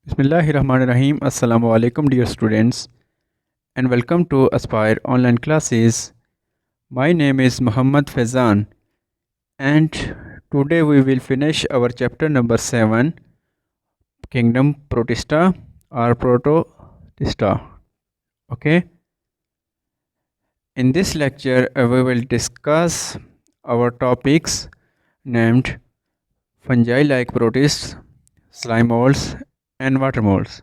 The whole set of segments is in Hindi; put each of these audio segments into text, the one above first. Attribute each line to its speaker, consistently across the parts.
Speaker 1: Bismillahirrahmanirrahim. Assalamu alaikum, dear students, and welcome to Aspire online classes. My name is Muhammad Faizan, and today we will finish our chapter number 7, Kingdom Protista or Protista. Okay, in this lecture, we will discuss our topics named fungi like protists, slime molds, and water molds.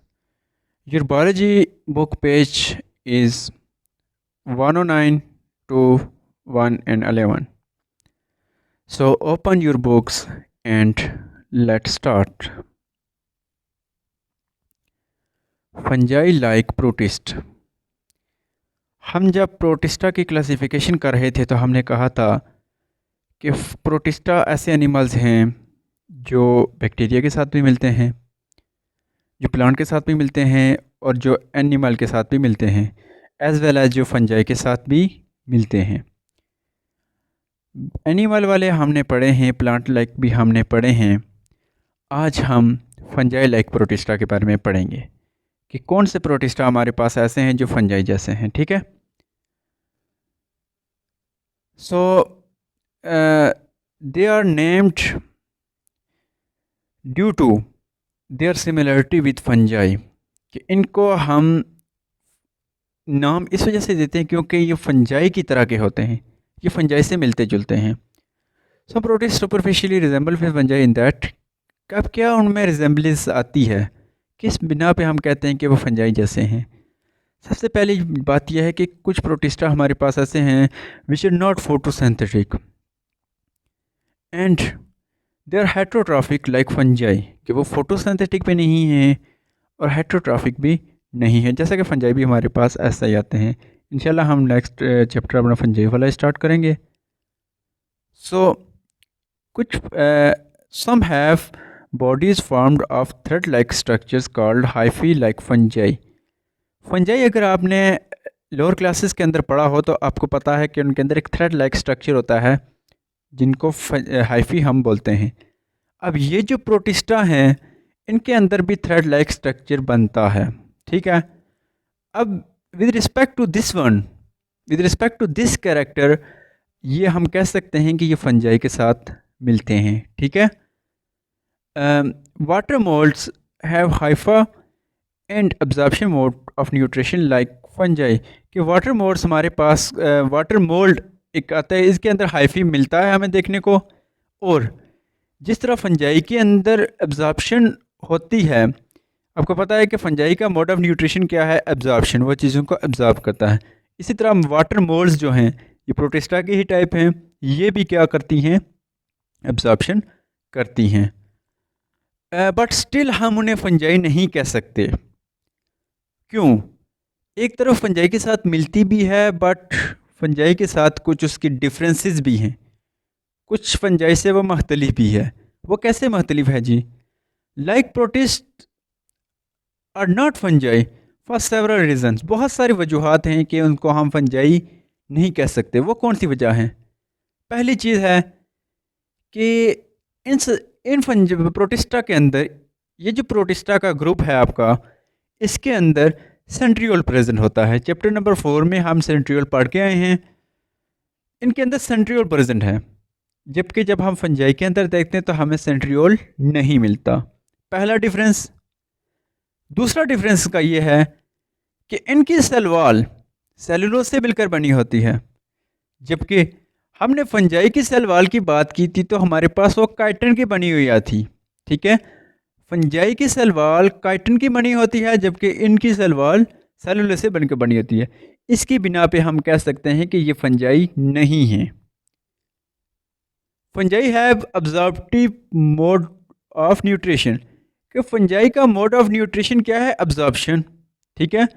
Speaker 1: Your biology book page is 109 to 1 and 11. So open your books and let's start. Fungi like protist. हम जब प्रोटिस्टा की क्लासिफिकेशन कर रहे थे तो हमने कहा था कि प्रोटिस्टा ऐसे एनिमल्स हैं जो बैक्टीरिया के साथ भी मिलते हैं, जो प्लांट के साथ भी मिलते हैं और जो एनिमल के साथ भी मिलते हैं, एज वेल एज जो फंजाई के साथ भी मिलते हैं। एनिमल वाले हमने पढ़े हैं, प्लांट लाइक भी हमने पढ़े हैं। आज हम फंजाई लाइक प्रोटिस्टा के बारे में पढ़ेंगे कि कौन से प्रोटिस्टा हमारे पास ऐसे हैं जो फंजाई जैसे हैं। ठीक है, so they are named due to their similarity with fungi, कि इनको हम नाम इस वजह से देते हैं क्योंकि ये फंजाई की तरह के होते हैं, ये फंजाई से मिलते जुलते हैं। So protist superficially resemble with fungi in that, कब क्या उनमें रिजेंबलेंस आती है, किस बिना पे हम कहते हैं कि वो फंजाई जैसे हैं। सबसे पहली बात यह है कि कुछ प्रोटिस्टा हमारे पास ऐसे हैं which are not photosynthetic and they are heterotrophic like fungi, कि वो फोटोसिंथेटिक भी नहीं हैं और हेट्रोट्रॉफिक भी नहीं है, जैसा कि फंजाई भी हमारे पास ऐसा ही आते हैं। इंशाल्लाह हम नेक्स्ट चैप्टर अपना फंजाई वाला स्टार्ट करेंगे। सो कुछ some have bodies formed of thread-like structures called hyphae-like fungi. Fungi अगर आपने लोअर क्लासेस के अंदर पढ़ा हो तो आपको पता है कि उनके अंदर एक थ्रेड लाइक स्ट्रक्चर होता है जिनको हाइफी हम बोलते हैं। अब ये जो प्रोटिस्टा हैं इनके अंदर भी थ्रेड लाइक स्ट्रक्चर बनता है। ठीक है, अब with respect to this one, with respect to this character, ये हम कह सकते हैं कि ये फंजाई के साथ मिलते हैं। ठीक है, water moulds have Haifa and absorption mode of nutrition like fungi, कि वाटर मोल्ड्स हमारे पास वाटर मोल्ड एक आता है, इसके अंदर हाइफी मिलता है हमें देखने को, और जिस तरह फंजाई के अंदर अब्जॉर्प्शन होती है, आपको पता है कि फंजाई का मोड ऑफ न्यूट्रिशन क्या है, अब्जॉर्प्शन, वो चीज़ों को अब्जॉर्ब करता है। इसी तरह वाटर मोल्ड्स जो हैं ये प्रोटिस्टा के ही टाइप हैं, ये भी क्या करती हैं, एब्जॉर्प्शन करती हैं। बट स्टिल हम उन्हें फंजाई नहीं कह सकते। क्यों? एक तरफ फंजाई के साथ मिलती भी है बट फंजाई के साथ कुछ उसकी डिफरेंसेस भी हैं, कुछ फंजाई से वो मुख्तलिफ भी है। वो कैसे मुख्तलिफ है जी? Like protist are not fungi for several reasons, बहुत सारी वजूहात हैं कि उनको हम फंजाई नहीं कह सकते। वो कौन सी वजह है? पहली चीज़ है कि इन प्रोटिस्टा के अंदर, ये जो प्रोटिस्टा का ग्रुप है आपका, इसके अंदर सेंट्रियोल प्रेजेंट होता है। चैप्टर नंबर 4 में हम सेंट्रियोल पढ़ के आए हैं, इनके अंदर सेंट्रियोल प्रेजेंट है, जबकि जब हम फंजाई के अंदर देखते हैं तो हमें सेंट्रियोल नहीं मिलता। पहला डिफरेंस। दूसरा डिफरेंस का ये है कि इनकी सेल वॉल सेलुलोज से मिलकर बनी होती है, जबकि हमने फंजाई की सेल वॉल की बात की थी तो हमारे पास वो काइटिन की बनी हुई थी। ठीक है, फंजाई की सेल वॉल काइटिन की बनी होती है, जबकि इनकी सेल वॉल सेलुलोज से बनकर बनी होती है। इसकी बिना पे हम कह सकते हैं कि ये फंजाई नहीं है। Fungi have absorptive mode of nutrition, कि फंजाई का मोड ऑफ न्यूट्रिशन क्या है, अब्जॉर्प्शन। ठीक है,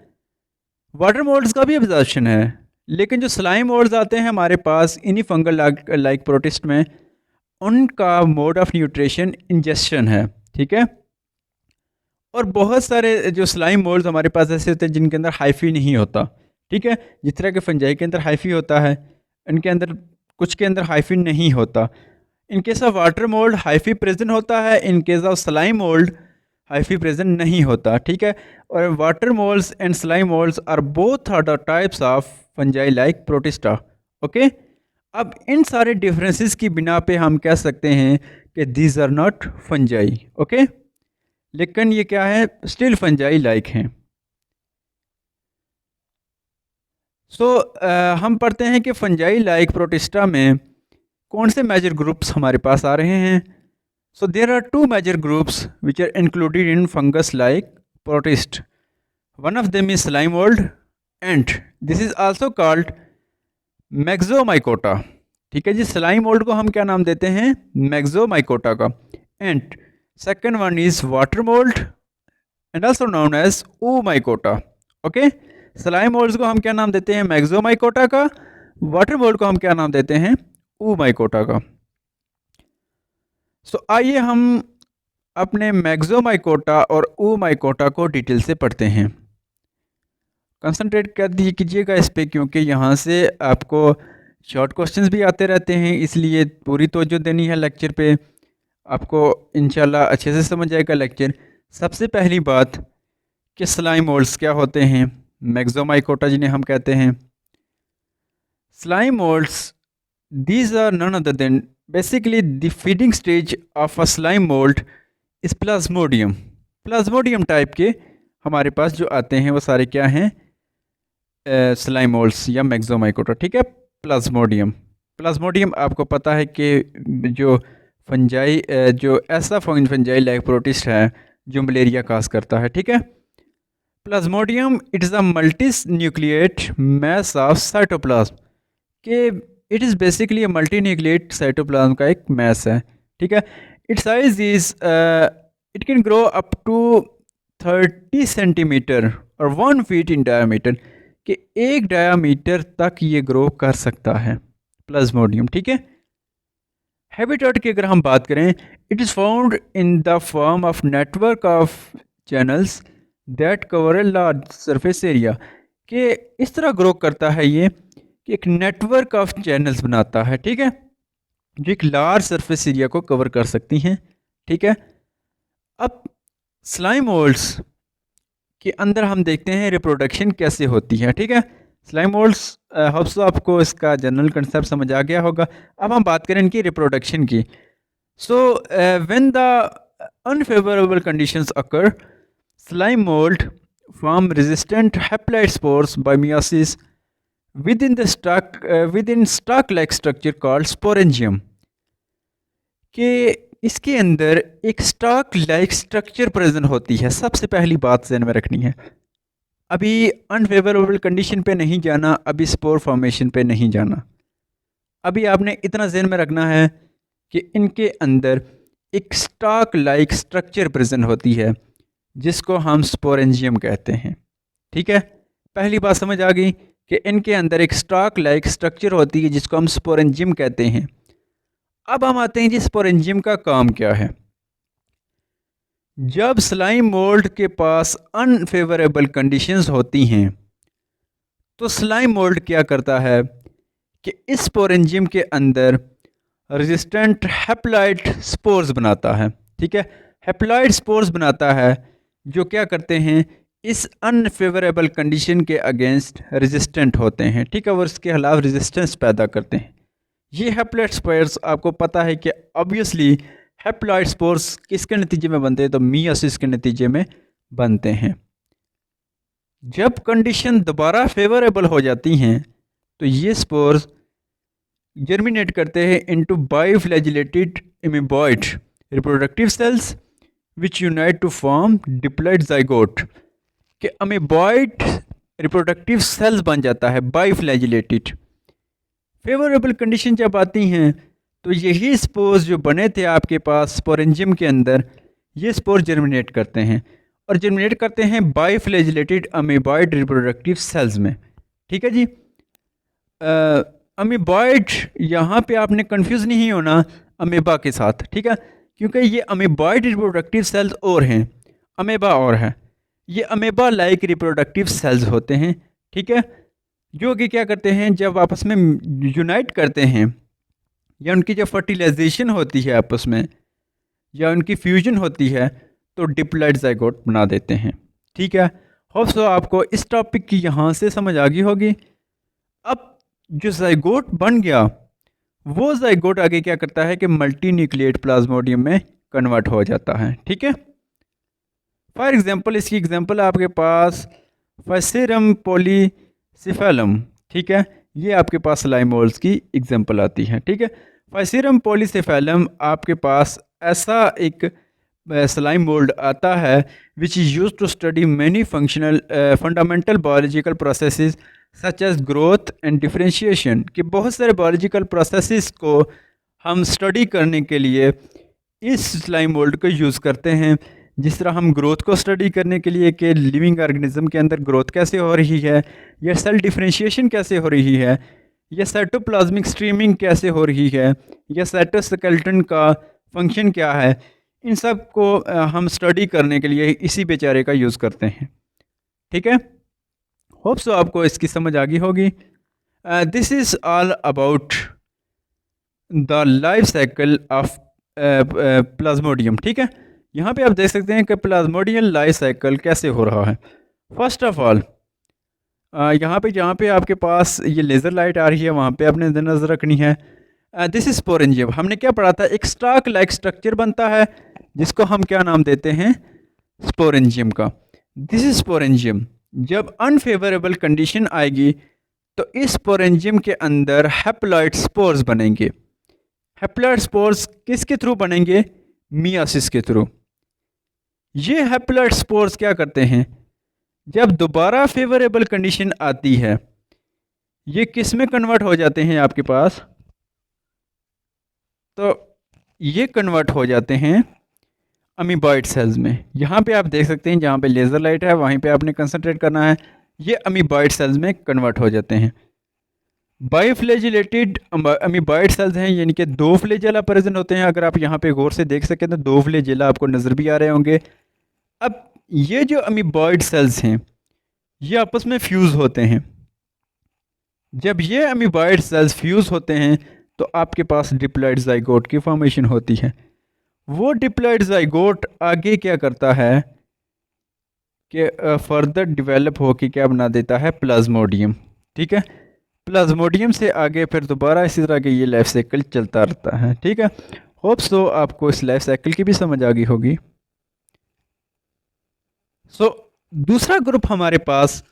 Speaker 1: वाटर मोल्ड्स का भी अब्जॉर्प्शन है, लेकिन जो स्लाइम मोल्ड्स आते हैं हमारे पास इन्हीं फंगल लाइक प्रोटिस्ट में, उनका मोड ऑफ न्यूट्रिशन इंजेक्शन है। ठीक है, और बहुत सारे जो स्लाइम मोल्ड्स हमारे पास ऐसे होते हैं जिनके अंदर हाइफी नहीं होता। ठीक है, जिस तरह के फंजाई के अंदर हाइफी होता है, इनके अंदर कुछ के अंदर हाइफी नहीं होता। In case of water mould hyphae present होता है, in case of slime mould hyphae present नहीं होता, ठीक है। और water moulds and slime moulds are both are the types of fungi like protista, okay. अब इन सारे डिफरेंसेस की बिना पे हम कह सकते हैं कि these are not fungi, okay, लेकिन ये क्या है, स्टिल फंजाई लाइक हैं। हम पढ़ते हैं कि फंजाई लाइक प्रोटिस्टा में कौन से मेजर ग्रुप्स हमारे पास आ रहे हैं। So there are two major groups which are included in fungus like protist. One of them is slime mould and this is also called myxomycota, ठीक है जी। स्लाइम मोल्ड को हम क्या नाम देते हैं, मैक्सोमाइकोटा का। And second one is water mould and also known as oomaicota, okay. Slime moulds को हम क्या नाम देते हैं, मैक्सोमाइकोटा का। वाटर मोल्ड को हम क्या नाम देते हैं, oomaicota का। आइए हम अपने मैक्सोमाइकोटा और oomaicota को डिटेल से पढ़ते हैं। कंसंट्रेट कर दी कीजिएगा इस पे, क्योंकि यहाँ से आपको शॉर्ट क्वेश्चंस भी आते रहते हैं, इसलिए पूरी तवज्जो देनी है लेक्चर पे। आपको इंशाल्लाह अच्छे से समझ आएगा लेक्चर। सबसे पहली बात कि स्लाइम मोल्ड्स क्या होते हैं, मैक्सोमाइकोटा जिन्हें हम कहते हैं। Slime moulds these are none other than basically the feeding stage of a slime mould is plasmodium. Plasmodium type के हमारे पास जो आते हैं वो सारे क्या हैं, स्लाइम मोल्ड्स या मैक्सोमाइकोटा, ठीक है। प्लाज्मोडियम, प्लाज्मोडियम आपको पता है कि जो फंजाई जो ऐसा फंजाई लाइक प्रोटिस्ट है जो मलेरिया काज करता है, ठीक है। Plasmodium it is a multi nucleate mass of cytoplasm, के it is basically multi nucleate cytoplasm का एक मैस है, ठीक है। It size is it can grow up to 30 centimetre और 1 फीट इन डायामीटर, कि 1 डायामीटर तक ये ग्रो कर सकता है प्लाज्मोडियम, ठीक है। हैबिटेट की अगर हम बात करें, it is found in the form of network of channels that cover a large surface area, कि इस तरह ग्रो करता है ये कि एक नेटवर्क ऑफ चैनल्स बनाता है, ठीक है, जो एक लार्ज सरफेस एरिया को कवर कर सकती हैं, ठीक है। अब स्लाइम मोल्ड्स के अंदर हम देखते हैं रिप्रोडक्शन कैसे होती है, ठीक है। स्लाइम मोल्ड्स होप्स आपको इसका जनरल कंसेप्ट समझ आ गया होगा। अब हम बात करें इनकी रिप्रोडक्शन की। When the unfavourable conditions occur, slime mould form resistant haploid spores by meiosis within stalk like structure called sporangium, कि इसके अंदर एक स्टॉक लाइक स्ट्रक्चर प्रेजेंट होती है। सबसे पहली बात ध्यान में रखनी है, अभी अनफेवरेबल कंडीशन पे नहीं जाना, अभी स्पोर फॉर्मेशन पे नहीं जाना। अभी आपने इतना ध्यान में रखना है कि इनके अंदर एक स्टॉक लाइक स्ट्रक्चर प्रेजेंट होती है जिसको हम स्पोरेंजियम कहते हैं, ठीक है। पहली बात समझ आ गई कि इनके अंदर एक स्टॉक लाइक स्ट्रक्चर होती है जिसको हम स्पोरेंजियम कहते हैं। अब हम आते हैं जी स्पोरेंजियम का काम क्या है। जब स्लाइम मोल्ड के पास अनफेवरेबल कंडीशंस होती हैं तो स्लाइम मोल्ड क्या करता है कि इस स्पोरेंजियम के अंदर रेजिस्टेंट हैप्लॉइड स्पोर्स बनाता है, ठीक है। हैप्लॉइड स्पोर्स बनाता है जो क्या करते हैं, इस अनफेवरेबल कंडीशन के अगेंस्ट रेजिस्टेंट होते हैं, ठीक है, और इसके खिलाफ रेजिस्टेंस पैदा करते हैं। ये हैप्लॉइड स्पोर्स आपको पता है कि ऑब्वियसली हैप्लॉइड स्पोर्स किसके नतीजे में बनते हैं, तो meiosis के नतीजे में बनते हैं। जब कंडीशन दोबारा फेवरेबल हो जाती हैं तो ये स्पोर्स जर्मिनेट करते हैं into biflagellated amoeboid reproductive cells which unite to form diploid zygote, कि अमीबॉइड रिप्रोडक्टिव सेल्स बन जाता है बाइफ्लैजिलेटेड। फेवरेबल कंडीशन जब आती हैं तो यही स्पोर्स जो बने थे आपके पास स्पोरेंजियम के अंदर, ये स्पोर जर्मिनेट करते हैं और जर्मिनेट करते हैं बाइफ्लैजिलेटेड अमीबॉइड रिप्रोडक्टिव सेल्स में, ठीक है जी। अमीबॉइड यहाँ पे आपने कंफ्यूज नहीं होना अमीबा के साथ, ठीक है, क्योंकि ये अमीबॉइड रिप्रोडक्टिव सेल्स और हैं, अमीबा और है। ये अमीबा लाइक रिप्रोडक्टिव सेल्स होते हैं, ठीक है, जो कि क्या करते हैं, जब आपस में यूनाइट करते हैं या उनकी जब फर्टिलाइजेशन होती है आपस में या उनकी फ्यूजन होती है तो डिप्लॉइड ज़ाइगोट बना देते हैं। ठीक है, होप सो आपको इस टॉपिक की यहाँ से समझ आ गई होगी। अब जो ज़ाइगोट बन गया, वो ज़ाइगोट आगे क्या करता है कि मल्टी न्यूक्लिएट प्लाज्मोडियम में कन्वर्ट हो जाता है। ठीक है, फॉर एग्जांपल इसकी एग्जांपल आपके पास फसेरम पॉलीसिफेलम। ठीक है, ये आपके पास स्लाइम मोल्ड्स की एग्जांपल आती है। ठीक है, फसेरम पॉलीसिफेलम आपके पास ऐसा एक स्लाइम मोल्ड आता है which is use to study many functional fundamental biological processes such as growth and differentiation, कि बहुत सारे बायोलॉजिकल प्रोसेसेस को हम स्टडी करने के लिए इस स्लाइम मोल्ड को यूज़ करते हैं। जिस तरह हम ग्रोथ को स्टडी करने के लिए कि लिविंग ऑर्गेनिज्म के अंदर ग्रोथ कैसे हो रही है, या सेल डिफरेंशिएशन कैसे हो रही है, या साइटोप्लाज्मिक स्ट्रीमिंग कैसे हो रही है, या साइटोस्केलेटन का फंक्शन क्या है, इन सब को हम स्टडी करने के लिए इसी बेचारे का यूज़ करते हैं। ठीक है, होप सो आपको इसकी समझ आ गई होगी। This is all about the life cycle of Plasmodium. ठीक है, यहाँ पे आप देख सकते हैं कि प्लाज्मोडियम लाइफ साइकिल कैसे हो रहा है। फर्स्ट ऑफ ऑल यहाँ पे जहाँ पे आपके पास ये लेज़र लाइट आ रही है वहाँ पे आपने नज़र रखनी है। This is sporangium. हमने क्या पढ़ा था, एक स्टॉक लाइक स्ट्रक्चर बनता है जिसको हम क्या नाम देते हैं, स्पोरेंजियम का। This is sporangium. जब अनफेवरेबल कंडीशन आएगी तो इस स्पोरेंजियम के अंदर हैप्लॉइड स्पोर्स बनेंगे। हैप्लॉइड स्पोर्स किसके थ्रू बनेंगे, मियासिस के थ्रू। ये हैप्लॉइड स्पोर्स क्या करते हैं, जब दोबारा फेवरेबल कंडीशन आती है ये किस में कन्वर्ट हो जाते हैं आपके पास, तो ये कन्वर्ट हो जाते हैं अमीबॉइड सेल्स में। यहाँ पे आप देख सकते हैं जहाँ पे लेज़र लाइट है वहीं पे आपने कंसंट्रेट करना है। ये अमीबॉइड सेल्स में कन्वर्ट हो जाते हैं। बायोफ्लैजिलेटेड अमीबॉइड सेल्स हैं, यानी कि दो फ्लैजेला प्रेजेंट होते हैं। अगर आप यहाँ पे गौर से देख सकें तो दो फ्लैजेला आपको नज़र भी आ रहे होंगे। अब ये जो अमीबॉइड सेल्स हैं ये आपस में फ्यूज़ होते हैं। जब ये अमीबॉइड सेल्स फ्यूज़ होते हैं तो आपके पास डिप्लॉइड ज़ाइगोट की फॉर्मेशन होती है। वो डिप्लॉइड ज़ाइगोट आगे क्या करता है कि फर्दर डेवलप होकर क्या बना देता है, प्लाज्मोडियम। ठीक है, प्लाज्मोडियम से आगे फिर दोबारा इसी तरह के ये लाइफ साइकिल चलता रहता है। ठीक है, होप सो आपको इस लाइफ साइकिल की भी समझ आ गई होगी। दूसरा ग्रुप हमारे पास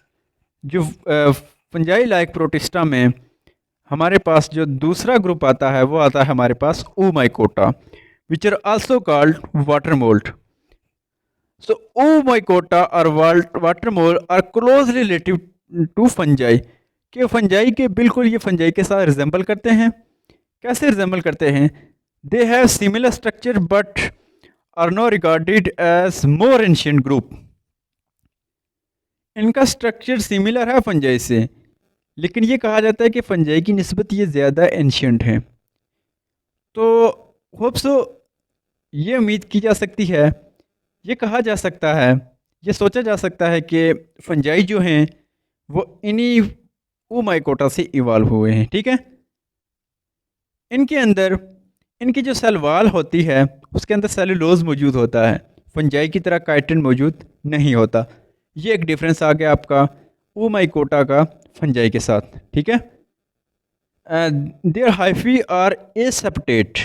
Speaker 1: जो फंजाई लाइक प्रोटिस्टा में हमारे पास जो दूसरा ग्रुप आता है वो आता है हमारे पास oomaicota, which are also called water mold. So oomaicota or water mold are closely related to fungi, कि फंजाई के बिल्कुल ये फंजाई के साथ रिजेंबल करते हैं। कैसे रिजेंबल करते हैं, they have similar structure but are no regarded as more ancient group. इनका स्ट्रक्चर सिमिलर है फंजाई से, लेकिन ये कहा जाता है कि फंजाई की निस्बत ये ज़्यादा एंशिएंट है। तो होप सो ये उम्मीद की जा सकती है, ये कहा जा सकता है, ये सोचा जा सकता है कि फंजाई जो हैं वो इन्हीं oomaicota से इवाल्व हुए हैं। ठीक है, इनके अंदर इनकी जो सेल वाल होती है उसके अंदर सेलुलोज मौजूद होता है, फंजाई की तरह काइटिन मौजूद नहीं होता। ये एक डिफरेंस आ गया आपका oomaicota का फंजाई के साथ। ठीक है, there hyphae are aseptate.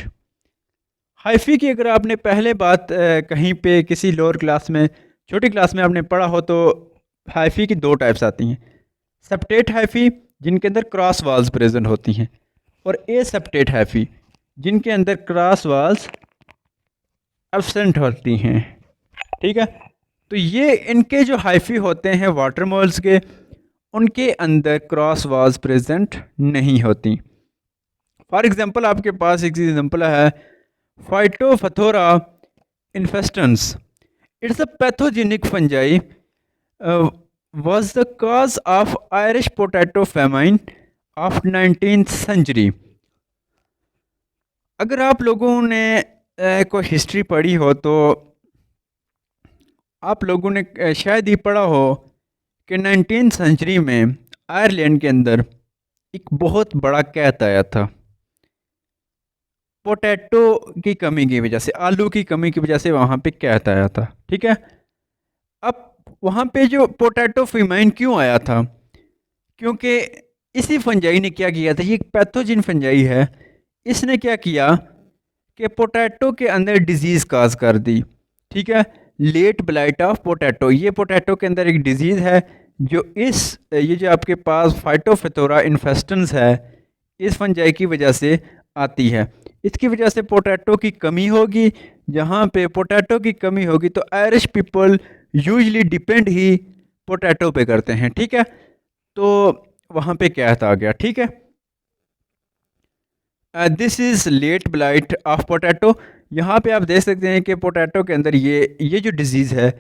Speaker 1: Hyphae की अगर आपने पहले बात कहीं पे किसी लोअर क्लास में, छोटी क्लास में आपने पढ़ा हो तो हाइफी की दो टाइप्स आती हैं, सेप्टेट हाइफी जिनके अंदर क्रॉस वाल्स प्रेजेंट होती हैं, और एसेप्टेट हाइफी जिनके अंदर क्रॉस वाल्स एब्सेंट होती हैं। ठीक है, तो ये इनके जो हाइफी होते हैं वाटर मोल्स के, उनके अंदर क्रॉस वाल्स प्रेजेंट नहीं होती। फॉर एग्जांपल आपके पास एक एग्जांपल है Phytophthora infestans. It's a pathogenic fungi was the cause of Irish potato famine of 19th century। अगर आप लोगों ने कोई हिस्ट्री पढ़ी हो तो आप लोगों ने शायद ही पढ़ा हो कि 19th सेंचुरी में आयरलैंड के अंदर एक बहुत बड़ा कैत आया था। पोटैटो की कमी की वजह से, आलू की कमी की वजह से वहाँ पे कहत आया था। ठीक है, अब वहाँ पे जो पोटैटो फेमाइन क्यों आया था, क्योंकि इसी फंजाई ने क्या किया था, ये एक पैथोजिन फंजाई है, इसने क्या किया कि पोटैटो के अंदर डिजीज़ काज कर दी। ठीक है, लेट ब्लाइट ऑफ पोटैटो, ये पोटैटो के अंदर एक डिजीज़ है जो ये जो आपके पास फाइटोफिथोरा इन्फेस्टेंस है, इस फंजाई की वजह से आती है। इसकी वजह से पोटैटो की कमी होगी, जहाँ पे पोटैटो की कमी होगी तो आयरिश पीपल यूजली डिपेंड ही पोटैटो पे करते हैं। ठीक है, तो वहाँ पे क्या आ गया। ठीक है, this is late blight of potato. यहाँ पे आप देख सकते हैं कि पोटैटो के अंदर ये जो डिज़ीज़ है,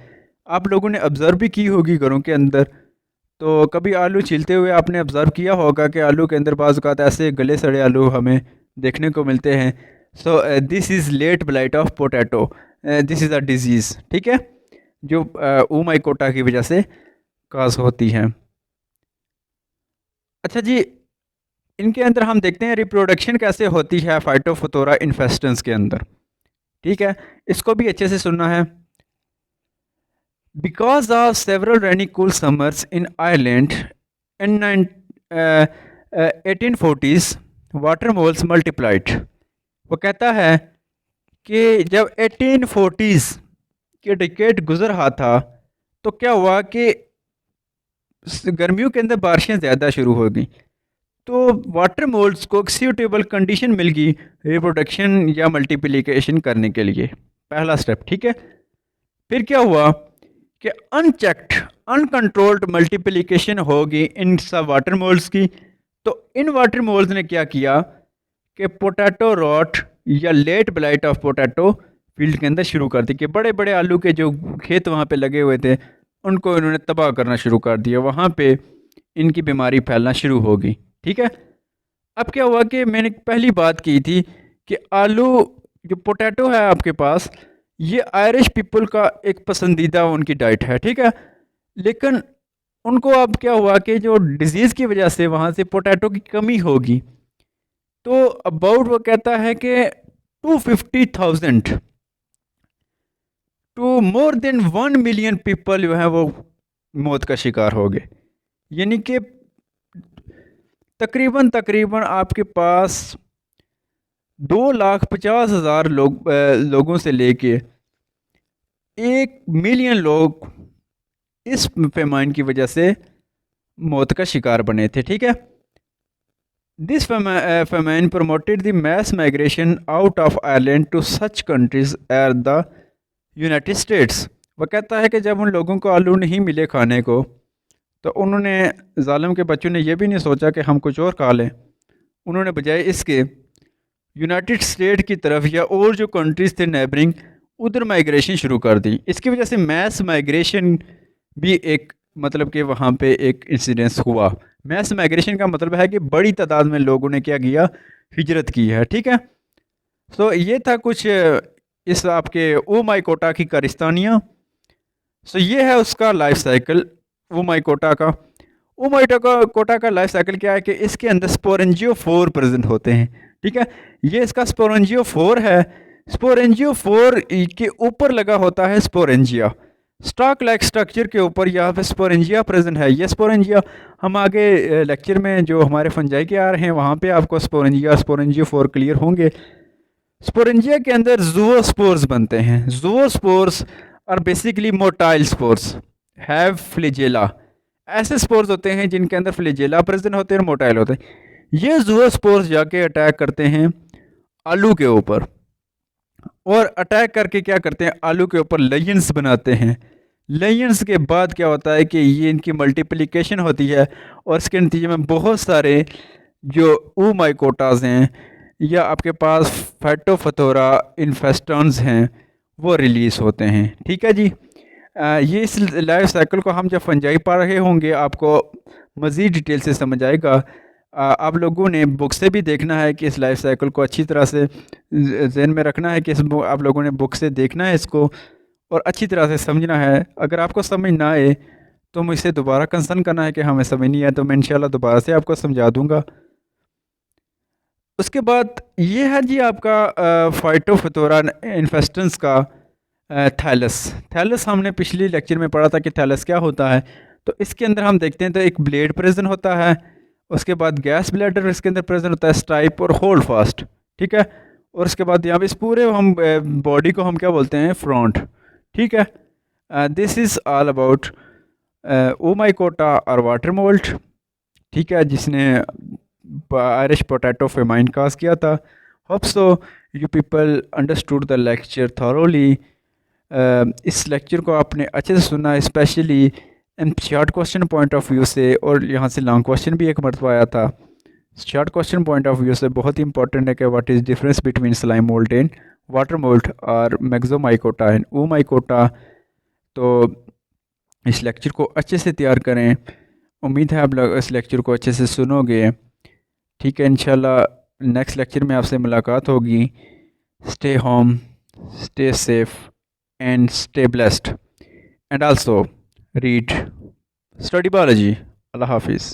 Speaker 1: आप लोगों ने ऑब्ज़र्व भी की होगी घरों के अंदर। तो कभी आलू छीलते हुए आपने ऑब्ज़र्व किया होगा कि आलू के अंदर बाज़ औक़ात ऐसे गले सड़े आलू हमें देखने को मिलते हैं। So this is late blight of potato, this is a disease. ठीक है, जो ओमाइकोटा की वजह से काज होती है। अच्छा जी, इनके अंदर हम देखते हैं रिप्रोडक्शन कैसे होती है फाइटोफथोरा इन्फेस्टेंस के अंदर। ठीक है, इसको भी अच्छे से सुनना है। Because of several rainy cool summers in Ireland in 1840s water moles multiplied. वो कहता है कि जब 1840s के डिकेड गुजर रहा था तो क्या हुआ कि गर्मियों के अंदर बारिशें ज़्यादा शुरू हो गई, तो वाटर मोल्ड्स को सूटेबल कंडीशन मिल गई रिप्रोडक्शन या मल्टीप्लिकेशन करने के लिए। पहला स्टेप। ठीक है, फिर क्या हुआ कि अनचेक्ड अनकंट्रोल्ड मल्टीप्लिकेशन होगी इन सब वाटर मोल्ड्स की। तो इन वाटर मोल्ड्स ने क्या किया कि पोटैटो रॉट या late blight of potato field के अंदर शुरू कर दी, कि बड़े बड़े आलू के जो खेत वहाँ पे लगे हुए थे उनको इन्होंने तबाह करना शुरू कर दिया, वहाँ पे इनकी बीमारी फैलना शुरू होगी। ठीक है, अब क्या हुआ कि मैंने पहली बात की थी कि आलू जो पोटैटो है आपके पास, ये आयरिश पीपल का एक पसंदीदा उनकी डाइट है। ठीक है, लेकिन उनको अब क्या हुआ कि जो डिजीज़ की वजह से वहाँ से पोटैटो की कमी होगी, तो अबाउट वो कहता है कि 250,000 to more than 1 million people जो है वो मौत का शिकार हो गए। यानी कि तकरीबन तकरीबन आपके पास 2,50,000 लोगों से लेके 1 मिलियन लोग इस फेमाइन की वजह से मौत का शिकार बने थे। ठीक है, this famine promoted the mass migration out of Ireland to such countries as the United States. वह कहता है कि जब उन लोगों को आलू नहीं मिले खाने को, तो उन्होंने जालिम के बच्चों ने यह भी नहीं सोचा कि हम कुछ और खा लें, उन्होंने बजाय इसके यूनाइटेड स्टेट की तरफ या और जो कंट्रीज़ थे नेबरिंग, उधर माइग्रेशन शुरू कर दी। इसकी वजह से मैस माइग्रेशन भी एक मतलब कि वहाँ पे एक इंसिडेंस हुआ। मैस माइग्रेशन का मतलब है कि बड़ी तादाद में लोगों ने क्या किया, हिजरत की है। ठीक है, सो ये था कुछ इस आपके ओमाइकोटा की कारिस्तानियाँ। सो ये है उसका लाइफ साइकिल ओमाइकोटा का। ओमाइकोटा का लाइफ साइकिल क्या है कि इसके अंदर स्पोरेंजियोफोर प्रेजेंट होते हैं। ठीक है, ये इसका स्पोरेंजियोफोर है। स्पोरेंजियोफोर के ऊपर लगा होता है स्पोरेंजिया, स्टॉक लाइक स्ट्रक्चर के ऊपर यहाँ पे स्पोरेंजिया प्रेजेंट है। ये स्पोरेंजिया हम आगे लेक्चर में जो हमारे फंजाई के आ रहे हैं वहाँ पे आपको स्पोरेंजियोफोर क्लियर होंगे। स्पोरेंजिया के अंदर ज़ूओस्पोर्स बनते हैं। ज़ूओस्पोर्स और basically motile spores have flagella. ऐसे स्पोर्स होते हैं जिनके अंदर फ्लैजेला प्रेजेंट होते हैं और मोटाइल होते हैं। ये ज़ूओस्पोर्स जाके अटैक करते हैं आलू के ऊपर, और अटैक करके क्या करते हैं, आलू के ऊपर लेयंस बनाते हैं। लेयंस के बाद क्या होता है कि ये इनकी मल्टीप्लिकेशन होती है, और इसके नतीजे में बहुत सारे जो ओमाइकोटास हैं या आपके पास फाइटोफथोरा इन्फेस्टेंस हैं वो रिलीज़ होते हैं। ठीक है जी, ये इस लाइफ साइकिल को हम जब फंजाई पा रहे होंगे आपको मज़ीद डिटेल से समझ आएगा। आप लोगों ने बुक से भी देखना है कि इस लाइफ साइकिल को अच्छी तरह से ज़हन में रखना है कि आप लोगों ने बुक से देखना है इसको और अच्छी तरह से समझना है। अगर आपको समझ ना आए तो मुझसे दोबारा कंसर्न करना है कि हमें समझ नहीं आया, तो मैं इंशाल्लाह दोबारा से आपको समझा दूँगा। उसके बाद ये है जी आपका फाइटोफथोरा इन्फेस्टेंस का थैलस। थैलस हमने पिछली लेक्चर में पढ़ा था कि थैलस क्या होता है। तो इसके अंदर हम देखते हैं तो एक ब्लेड प्रेजेंट होता है, उसके बाद गैस ब्लैडर इसके अंदर प्रेजेंट होता है, स्टाइप और होल्ड फास्ट, ठीक है। और उसके बाद यहाँ पे इस पूरे हम बॉडी को हम क्या बोलते हैं, फ्रंट, ठीक है। दिस इज़ ऑल अबाउट ओमाइकोटा और वाटर मोल्ट, ठीक है, जिसने आयरिश पोटैटो फेमाइन काज किया था। Hope so you people understood the lecture thoroughly. इस लेक्चर को आपने अच्छे से सुना, specially short question point of view से, और यहाँ से लॉन्ग क्वेश्चन भी एक मरतबा आया था। Short question point of view से बहुत ही इंपॉर्टेंट है कि what is difference between slime mould and water mould और मैक्सोमाइकोटा एंड ओमाइकोटा। तो इस लेक्चर को अच्छे से तैयार करें। उम्मीद है आप लोग इस लेक्चर को अच्छे से सुनोगे, ठीक है। इंशाल्लाह नेक्स्ट लेक्चर में आपसे मुलाकात होगी। Stay home, stay safe and stay blessed, and also read, study biology. अल्लाह हाफिज़।